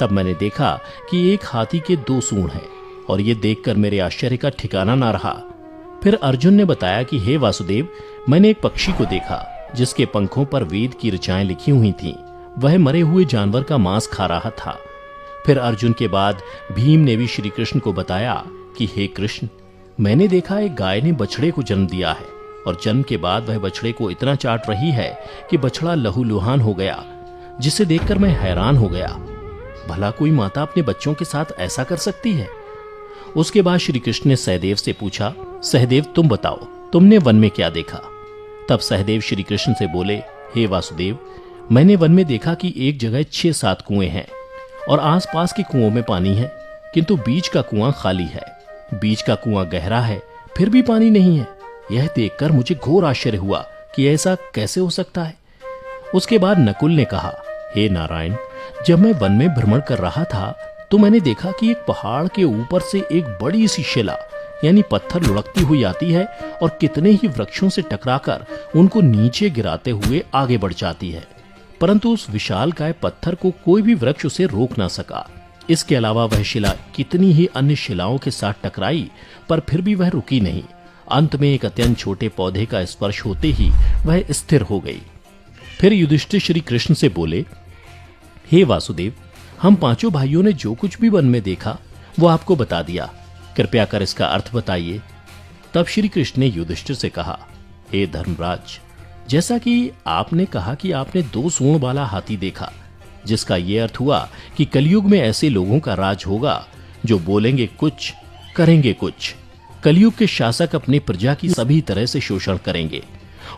तब मैंने देखा कि एक हाथी के 2 सूंड हैं और ये देखकर मेरे आश्चर्य का ठिकाना ना रहा। फिर अर्जुन ने बताया कि हे वासुदेव, मैंने एक पक्षी को देखा जिसके पंखों पर वेद की ऋचाएं लिखी हुई थीं। वह मरे हुए जानवर का मांस खा रहा था। फिर अर्जुन के बाद भीम ने भी श्री कृष्ण को बताया कि हे कृष्ण, मैंने देखा एक गाय ने बछड़े को जन्म दिया है और जन्म के बाद वह बछड़े को इतना चाट रही है कि बछड़ा लहूलुहान हो गया, जिसे देखकर मैं हैरान हो गया। भला कोई माता अपने बच्चों के साथ ऐसा कर सकती है? उसके बाद श्री कृष्ण ने सहदेव से पूछा, सहदेव तुम बताओ, तुमने वन में क्या देखा? तब सहदेव श्री कृष्ण से बोले, हे वासुदेव, मैंने वन में देखा कि एक जगह 6-7 कुएं हैं और आसपास के कुओं में पानी है, किंतु बीच का कुआं खाली है। बीच का कुआं गहरा है, फिर भी पानी नहीं है। यह देखकर मुझे घोर आश्चर्य हुआ कि ऐसा कैसे हो सकता है। उसके बाद नकुल ने कहा, हे नारायण, जब मैं वन में भ्रमण कर रहा था तो मैंने देखा कि एक पहाड़ के ऊपर से एक बड़ी सी शिला यानी पत्थर लुढ़कती हुई आती है और कितने ही वृक्षों से टकराकर उनको नीचे गिराते हुए आगे बढ़ जाती है, परंतु उस विशालकाय पत्थर को कोई भी वृक्ष उसे रोक ना सका। इसके अलावा वह शिला कितनी ही अन्य शिलाओं के साथ टकराई, पर फिर भी वह रुकी नहीं। अंत में एक अत्यंत छोटे पौधे का स्पर्श होते ही वह स्थिर हो गई। फिर युधिष्ठिर श्री कृष्ण से बोले, हे वासुदेव, हम 5 भाइयों ने जो कुछ भी वन में देखा वो आपको बता दिया, कृपया कर इसका अर्थ बताइए। तब श्री कृष्ण ने युधिष्ठिर से कहा, हे धर्मराज, जैसा कि आपने कहा कि आपने 2 सूंड वाला हाथी देखा, जिसका यह अर्थ हुआ कि कलयुग में ऐसे लोगों का राज होगा जो बोलेंगे कुछ, करेंगे कुछ। कलयुग के शासक अपनी प्रजा की सभी तरह से शोषण करेंगे।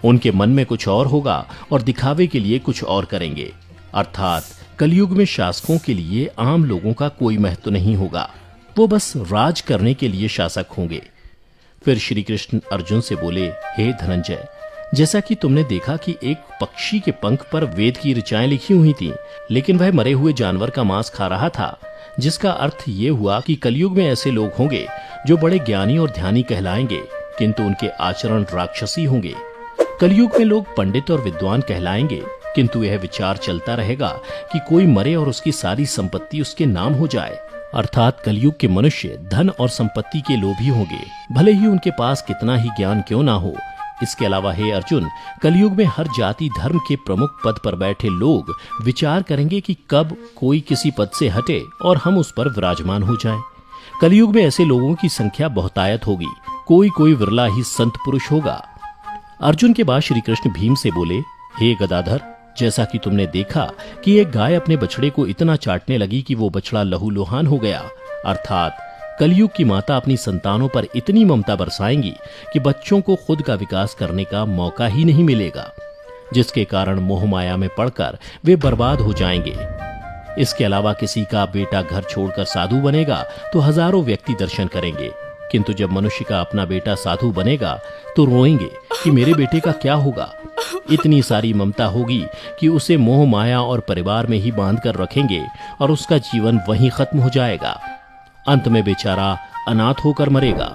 उनके मन में कुछ और होगा और दिखावे के लिए कुछ और करेंगे। अर्थात कलयुग में शासकों के लिए आम लोगों का कोई महत्व नहीं होगा, वो बस राज करने के लिए शासक होंगे। फिर श्री कृष्ण अर्जुन से बोले, हे धनंजय, जैसा कि तुमने देखा कि एक पक्षी के पंख पर वेद की ऋचाएं लिखी हुई थीं, लेकिन वह मरे हुए जानवर का मांस खा रहा था, जिसका अर्थ ये हुआ कि कलयुग में ऐसे लोग होंगे जो बड़े ज्ञानी और ध्यानी कहलाएंगे, किंतु उनके आचरण राक्षसी होंगे। कलयुग में लोग पंडित और विद्वान कहलाएंगे, किंतु यह विचार चलता रहेगा कि कोई मरे और उसकी सारी संपत्ति उसके नाम हो जाए। अर्थात कलयुग के मनुष्य धन और संपत्ति के लोभी होंगे, भले ही उनके पास कितना ही ज्ञान क्यों ना हो। इसके अलावा हे अर्जुन, कलयुग में हर जाति धर्म के प्रमुख पद पर बैठे लोग विचार करेंगे कि कब कोई किसी पद से हटे और हम उस पर विराजमान हो जाएं। कलयुग में ऐसे लोगों की संख्या बहुतायत होगी, कोई कोई विरला ही संत पुरुष होगा। अर्जुन के बाद श्री कृष्ण भीम से बोले, हे गदाधर, जैसा कि तुमने देखा कि एक गाय अपने बछड़े को इतना चाटने लगी कि वो बछड़ा लहूलुहान हो गया, अर्थात कलयुग की माता अपनी संतानों पर इतनी ममता बरसाएंगी कि बच्चों को खुद का विकास करने का मौका ही नहीं मिलेगा, जिसके कारण मोह माया में पड़कर वे बर्बाद हो जाएंगे। इसके अलावा किसी का बेटा घर छोड़कर साधु बनेगा तो हजारों व्यक्ति दर्शन करेंगे, किंतु जब मनुष्य का अपना बेटा साधु बनेगा तो रोएंगे कि मेरे बेटे का क्या होगा। इतनी सारी ममता होगी कि उसे मोह माया और परिवार में ही बांध कर रखेंगे और उसका जीवन वहीं खत्म हो जाएगा। अंत में बेचारा अनाथ होकर मरेगा।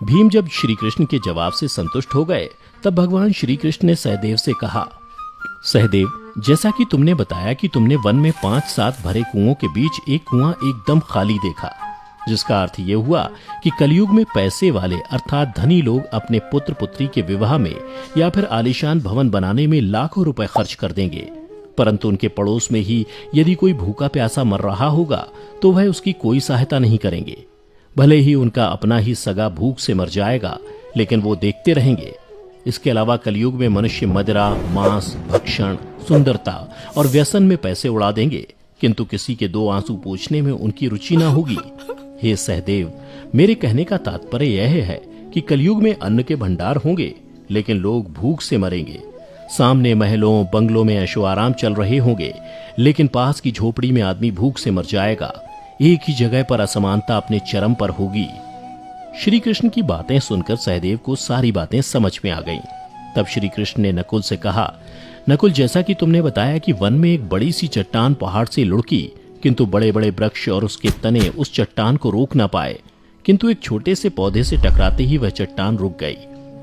भीम जब श्री कृष्ण के जवाब से संतुष्ट हो गए, तब भगवान श्री कृष्ण ने सहदेव से कहा, सहदेव, जैसा कि तुमने बताया कि तुमने वन में 5-7 भरे कुओं के बीच एक कुआं एकदम खाली देखा, जिसका अर्थ ये हुआ कि कलयुग में पैसे वाले अर्थात धनी लोग अपने पुत्र पुत्री के विवाह में या फिर आलीशान भवन बनाने में लाखों रुपए खर्च कर देंगे, परंतु उनके पड़ोस में ही यदि कोई भूखा प्यासा मर रहा होगा तो वह उसकी कोई सहायता नहीं करेंगे। भले ही उनका अपना ही सगा भूख से मर जाएगा, लेकिन वो देखते रहेंगे। इसके अलावा कलयुग में मनुष्य मदिरा, मांस, भक्षण, सुंदरता और व्यसन में पैसे उड़ा देंगे, किंतु किसी के 2 आंसू पोंछने में उनकी रुचि ना होगी। हे सहदेव, मेरे कहने का तात्पर्य यह है कि कलयुग में अन्न के भंडार होंगे, लेकिन लोग भूख से मरेंगे। सामने महलों बंगलों में ऐशो आराम चल रहे होंगे, लेकिन पास की झोपड़ी में आदमी भूख से मर जाएगा। एक ही जगह पर असमानता अपने चरम पर होगी। श्री कृष्ण की बातें सुनकर सहदेव को सारी बातें समझ में आ गईं। तब श्री कृष्ण ने नकुल से कहा, नकुल, जैसा कि तुमने बताया कि वन में एक बड़ी सी चट्टान पहाड़ से लुढ़की, किंतु बड़े बड़े वृक्ष और उसके तने उस चट्टान को रोक ना पाए, किंतु एक छोटे से पौधे से टकराते ही वह चट्टान रुक गई,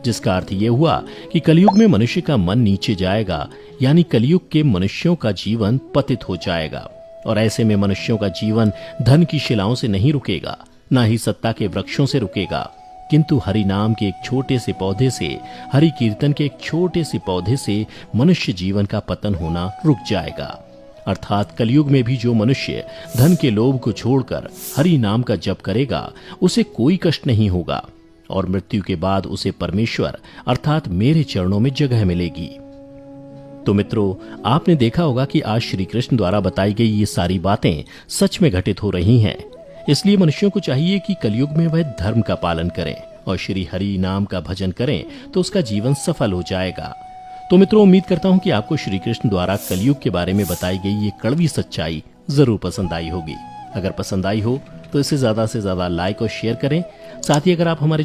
जिसका अर्थ यह हुआ कि कलयुग में मनुष्य का मन नीचे जाएगा, यानी कलयुग के मनुष्यों का जीवन पतित हो जाएगा। और ऐसे में मनुष्यों का जीवन धन की शिलाओं से नहीं रुकेगा, ना ही सत्ता के वृक्षों से रुकेगा, किंतु हरि नाम के एक छोटे से पौधे से, हरि कीर्तन के एक छोटे से पौधे से मनुष्य जीवन का पतन होना रुक जाएगा। अर्थात कलयुग में भी जो मनुष्य धन के लोभ को छोड़कर हरि नाम का जप करेगा उसे कोई कष्ट नहीं होगा और मृत्यु के बाद उसे परमेश्वर अर्थात मेरे चरणों में जगह मिलेगी। तो मित्रों, आपने देखा होगा कि आज श्री कृष्ण द्वारा बताई गई ये सारी बातें सच में घटित हो रही हैं। इसलिए मनुष्यों को चाहिए कि कलयुग में वह धर्म का पालन करें और श्री हरि नाम का भजन करें तो उसका जीवन सफल हो जाएगा। तो मित्रों, उम्मीद करता हूं कि आपको श्री कृष्ण द्वारा कलयुग के बारे में बताई गई ये कड़वी सच्चाई जरूर पसंद आई होगी। अगर पसंद आई हो तो इसे ज्यादा से ज्यादा लाइक और शेयर करें। साथ ही अगर आप हमारे